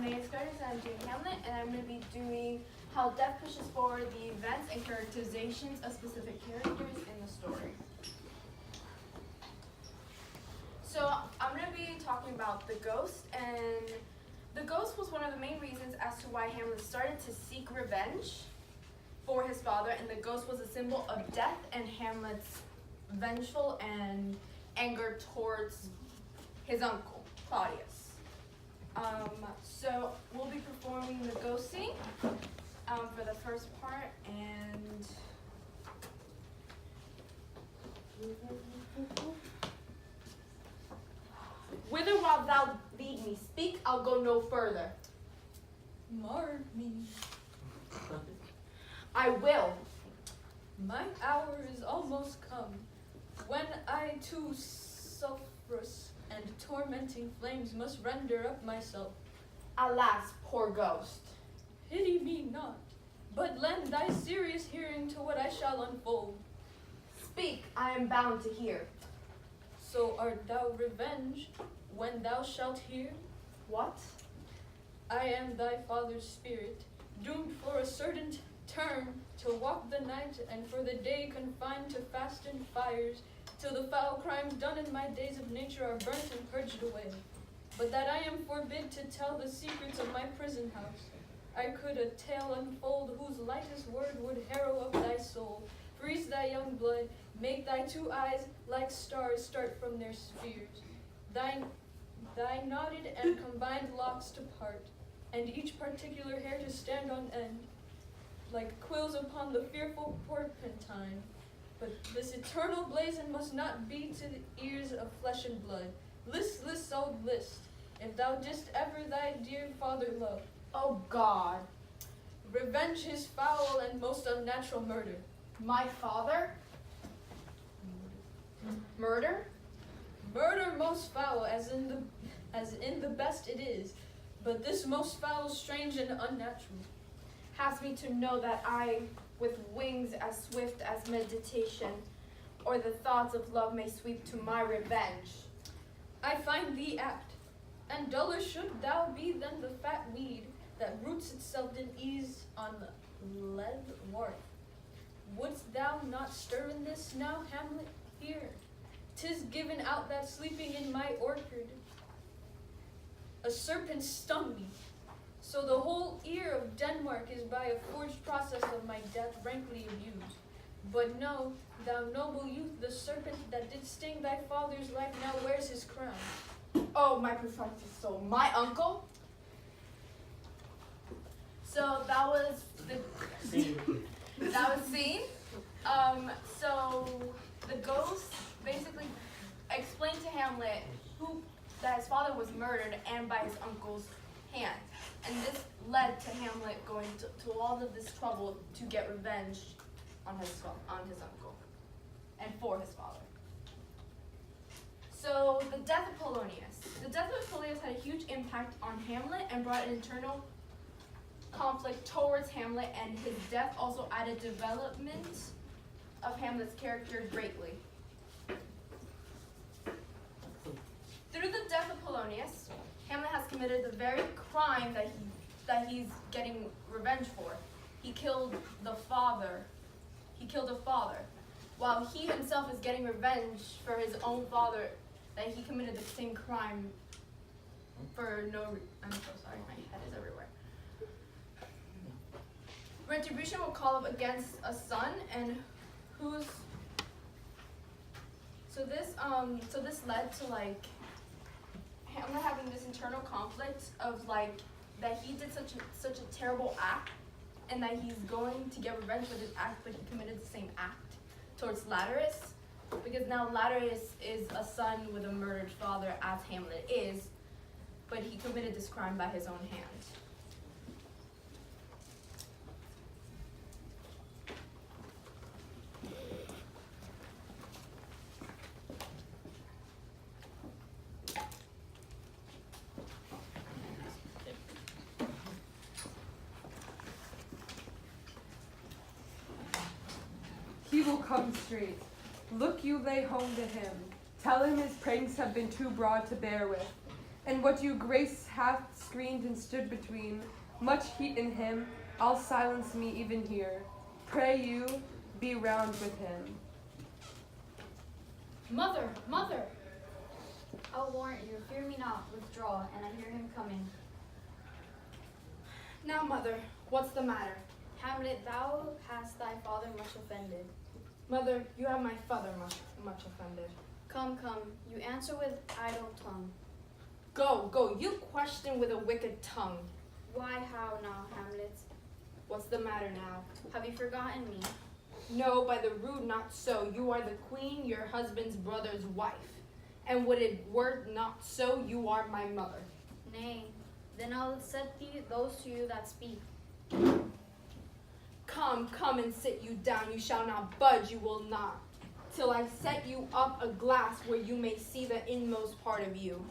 I'm Nayelis and I'm doing Hamlet, and I'm going to be doing how death pushes forward the events and characterizations of specific characters in the story. So I'm going to be talking about the ghost, and the ghost was one of the main reasons as to why Hamlet started to seek revenge for his father, and the ghost was a symbol of death and Hamlet's vengeful and anger towards his uncle, Claudius. So we'll be performing the ghost scene for the first part, and whither wilt thou lead me? Speak, I'll go no further. Mar me. I will. My hour is almost come, when I to sulphurous and tormenting flames must render up myself. Alas, poor ghost. Pity me not, but lend thy serious hearing to what I shall unfold. Speak, I am bound to hear. So art thou revenged when thou shalt hear? What? I am thy father's spirit, doomed for a certain term to walk the night, and for the day confined to fastened fires, till the foul crimes done in my days of nature are burnt and purged away. But that I am forbid to tell the secrets of my prison house, I could a tale unfold whose lightest word would harrow up thy soul, freeze thy young blood, make thy two eyes like stars start from their spheres, thy knotted and combined locks to part, and each particular hair to stand on end, like quills upon the fearful porpentine. But this eternal blazon must not be to the ears of flesh and blood. List, list, old list, if thou didst ever thy dear father love. Oh God. Revenge his foul and most unnatural murder. My father? Murder? Murder most foul, as in the best it is, but this most foul, strange, and unnatural. Has me to know that I, with wings as swift as meditation, or the thoughts of love may sweep to my revenge. I find thee apt, and duller should thou be than the fat weed that roots itself in ease on lead warp. Wouldst thou not stir in this now, Hamlet? Here, 'tis given out that sleeping in my orchard, a serpent stung me, so the whole ear of Denmark is by a forged process of my death rankly abused. But know, thou noble youth, the serpent that did sting thy father's life now wears his crown. Oh, my precise soul, my uncle? So that was scene. So the ghost basically explained to Hamlet that his father was murdered and by his uncle's hand. And this led to Hamlet going to all of this trouble to get revenge on his uncle and for his father. So the death of Polonius. The death of Polonius had a huge impact on Hamlet and brought an internal conflict towards Hamlet, and his death also added development of Hamlet's character greatly. Through the death of Polonius, Hamlet has committed the very crime that he's getting revenge for. He killed the father. He killed a father, while he himself is getting revenge for his own father, that he committed the same crime for no reason. I'm so sorry, my head is everywhere. Retribution will call up against a son, and so this led to like Hamlet having this internal conflict of like that he did such a terrible act, and that he's going to get revenge for this act, but he committed the same act towards Latterus, because now Latterus is a son with a murdered father, as Hamlet is, but he committed this crime by his own hand. He will come straight. Look you lay home to him. Tell him his pranks have been too broad to bear with. And what you grace hath screened and stood between, much heat in him, I'll silence me even here. Pray you, be round with him. Mother, mother! I'll warrant you, fear me not, withdraw, and I hear him coming. Now, mother, what's the matter? Hamlet, thou hast thy father much offended. Mother, you have my father much offended. Come, come, you answer with idle tongue. Go, go, you question with a wicked tongue. Why, how now, Hamlet? What's the matter now? Have you forgotten me? No, by the rude not so. You are the queen, your husband's brother's wife. And would it were not so, you are my mother. Nay, then I'll set those to you that speak. Come, come and sit you down. You shall not budge, you will not, till I set you up a glass where you may see the inmost part of you.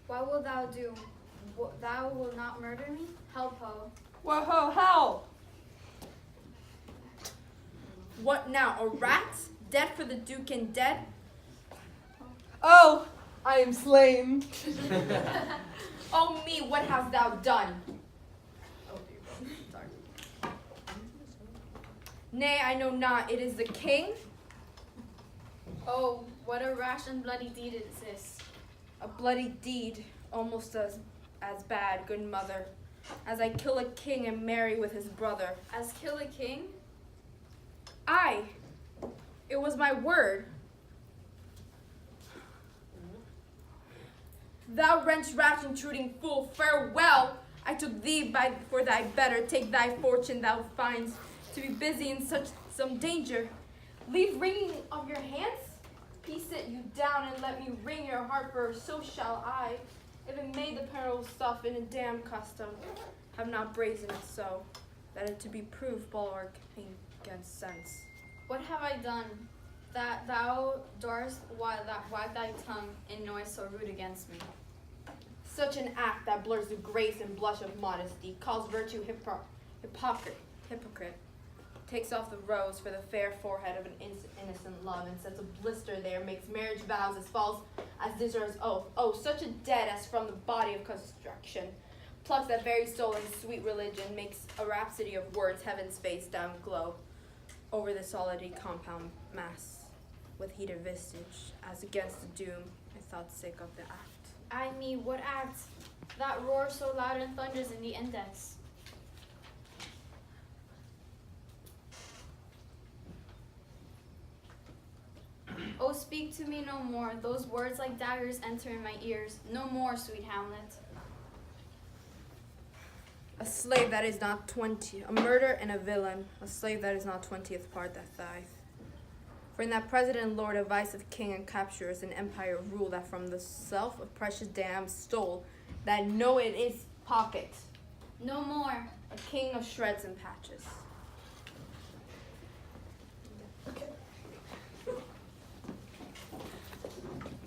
What wilt thou do? Thou wilt not murder me? Help ho. Whoa, how? What now, a rat? Dead for the duke and dead? Oh, I am slain. Oh me, what hast thou done? Oh, sorry. Nay, I know not. It is the king. Oh, what a rash and bloody deed is this. A bloody deed, almost as bad, good mother, as I kill a king and marry with his brother. As kill a king? Aye, it was my word. Thou wretch, rash, intruding fool, farewell! I took thee for thy better. Take thy fortune thou finds to be busy in some danger. Leave wringing of your hands. Peace sit you down and let me wring your heart, for so shall I, if it made the peril stuff in a damned custom, have not brazen it so, that it to be proved bulwark against sense. What have I done, that thou darst wag thy tongue in noise so rude against me? Such an act that blurs the grace and blush of modesty, calls virtue hypocrite, takes off the rose for the fair forehead of an innocent love, and sets a blister there, makes marriage vows as false as deserves oath. Oh, such a dead as from the body of construction, plucks that very soul in sweet religion, makes a rhapsody of words, heaven's face down glow over the solidly compound mass, with heated vistage, as against the doom, I thought sick of the act. Ay me, what act? That roars so loud and thunders in the index. Oh, speak to me no more. Those words like daggers enter in my ears. No more, sweet Hamlet. A slave that is not 20, a murder and a villain, a slave that is not 20th part that dieth. For in that president lord a vice of king and captures an empire rule that from the self of precious dam stole, that know it is pocket. No more. A king of shreds and patches.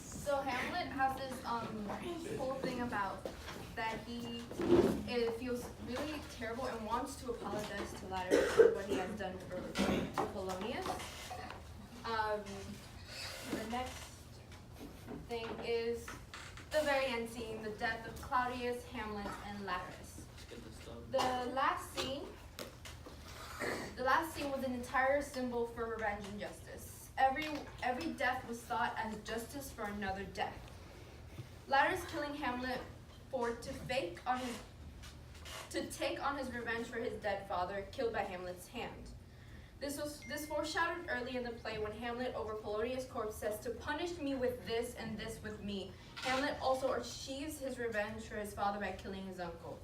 So Hamlet has this whole thing about that he feels really terrible and wants to apologize to Ladder for what he has done for Polonius. The next thing is the very end scene, the death of Claudius, Hamlet, and Laris. The last scene was an entire symbol for revenge and justice. Every death was thought as justice for another death. Laris killing Hamlet to take on his revenge for his dead father, killed by Hamlet's hand. This foreshadowed early in the play when Hamlet over Polonius' corpse says, "To punish me with this and this with me." Hamlet also achieves his revenge for his father by killing his uncle.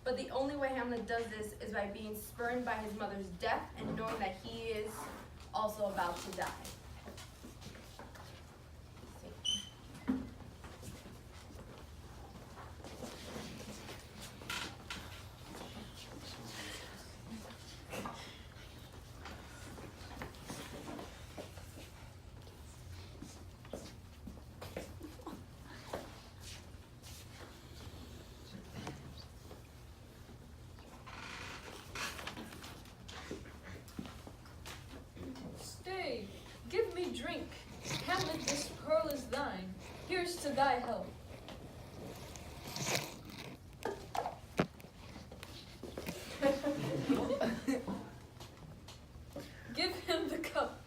But the only way Hamlet does this is by being spurned by his mother's death and knowing that he is also about to die. Stay, give me drink. Hamlet, this pearl is thine. Here's to thy health. Give him the cup.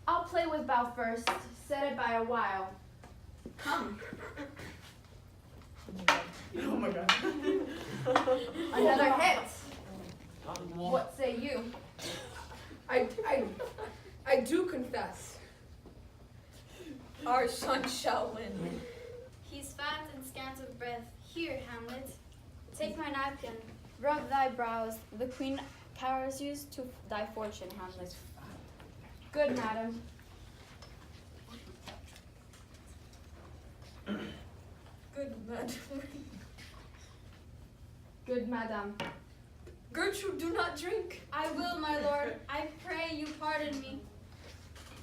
I'll play with bow first, set it by a while. Come. Oh my god. Another hit. What say you? I do confess. Our son shall win. He's fat and scant of breath. Here, Hamlet, take my napkin, rub thy brows. The queen cowers you to thy fortune, Hamlet. Good, madam. Good madam. Good, madam. Gertrude, do not drink. I will, my lord. I pray you pardon me.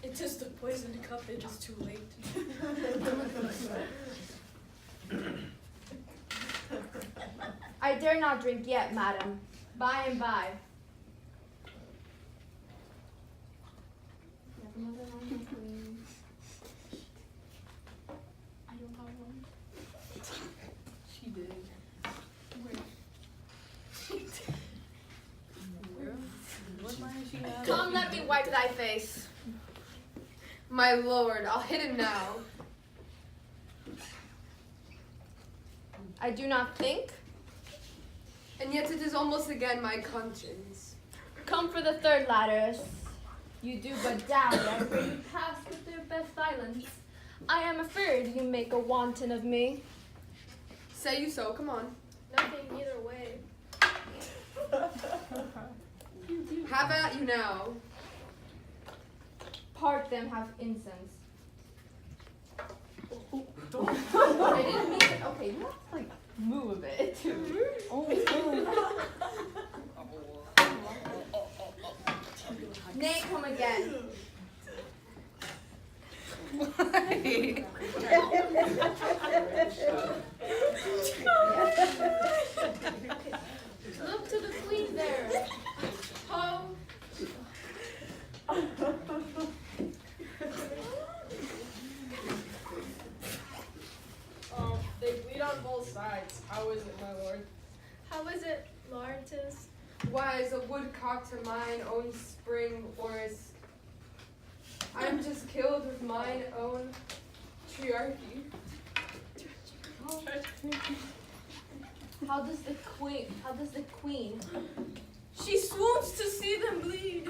It is the poisoned cup. It is too late. I dare not drink yet, madam. By and by. She did. What line is she at? Come, let me wipe thy face. My lord, I'll hit him now. I do not think. And yet it is almost again my conscience. Come for the third lattice. You do but dally, I pray you pass with your best silence. I am afraid you make a wanton of me. Say you so, come on. Nothing either way. Have at you now. Part them have incense. I didn't mean it. Okay, you have to like move a bit. Nay, come again. Look to the queen there. Ho. They bleed on both sides. How is it, my lord? How is it, Laertes? Why is a woodcock to mine own spring orris? I am just killed with mine own triarchy. How does the queen? She swoons to see them bleed.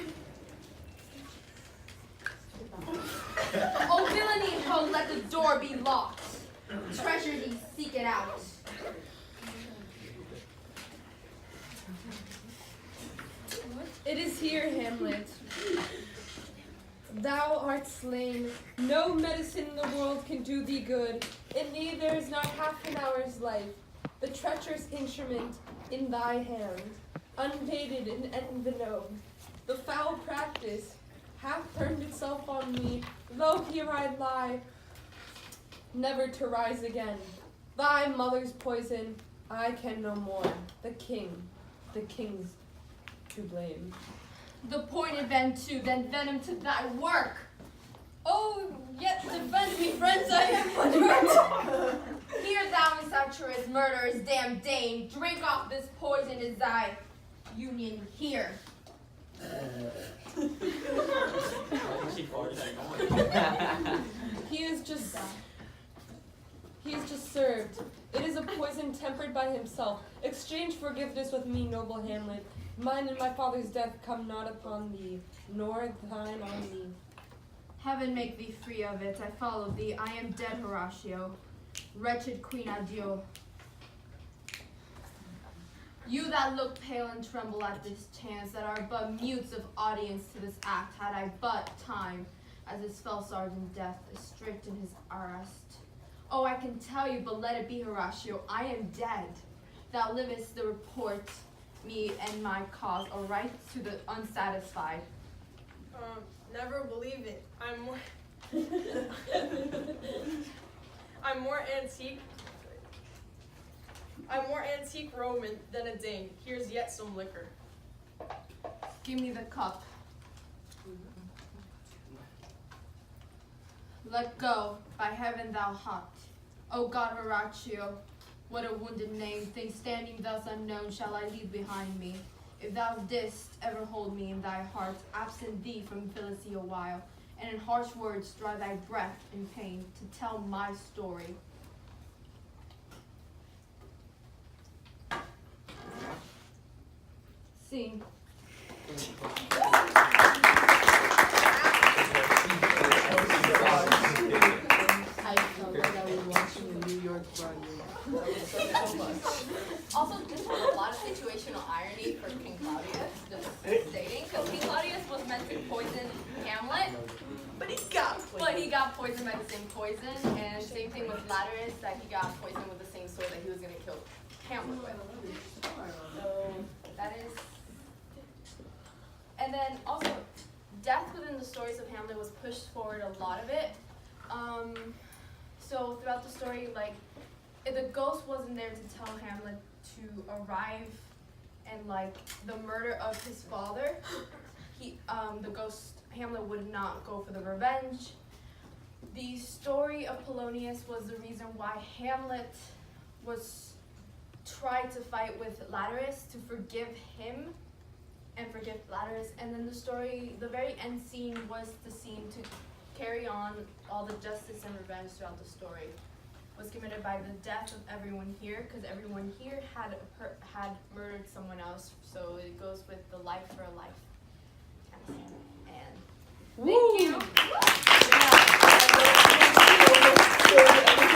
Oh villainy, ho, let the door be locked. Treasure thee, seek it out. It is here, Hamlet. Thou art slain. No medicine in the world can do thee good. In thee there is not half an hour's life. The treacherous instrument in thy hand, undated and envenomed. The foul practice hath turned itself on me. Lo, here I lie, never to rise again. Thy mother's poison, I can no more. The king's to blame. The pointed venom too, then venom to thy work. Oh, yet defend me, friends, I am unhurt. Hear thou insatiorous murderous damned Dane, drink off this poison is thy union here. He is just served. It is a poison tempered by himself. Exchange forgiveness with me, noble Hamlet. Mine and my father's death come not upon thee, nor thine on me. Heaven make thee free of it. I follow thee. I am dead, Horatio. Wretched queen, adieu. You that look pale and tremble at this chance, that are but mutes of audience to this act, had I but time, as his fell sergeant death is strict in his arrest. Oh, I can tell you, but let it be, Horatio, I am dead. Thou livest to report me and my cause, a right to the unsatisfied. Never believe it. I'm more antique Roman than a Dane. Here's yet some liquor. Give me the cup. Let go, by heaven thou hot. O God Horatio, what a wounded name, things standing thus unknown shall I leave behind me. If thou didst ever hold me in thy heart, absent thee from felicity a while, and in harsh words draw thy breath in pain to tell my story. Scene. I felt like I was watching a New York Broadway. Also, this has a lot of situational irony for King Claudius, just stating, because King Claudius was meant to poison Hamlet, but he got poisoned by the same poison, and same thing with Latterus, that he got poisoned with the same sword that he was going to kill Hamlet with. So, that is... And then, also, death within the stories of Hamlet was pushed forward a lot of it. So, throughout the story, like, if the ghost wasn't there to tell Hamlet to arrive and like the murder of his father, the ghost Hamlet would not go for the revenge. The story of Polonius was the reason why Hamlet was tried to fight with Latterus to forgive him and forgive Latterus, and then the very end scene was the scene to carry on all the justice and revenge throughout the story. Was committed by the death of everyone here, because everyone here had murdered someone else, so it goes with the life for a life kind of thing. And thank you.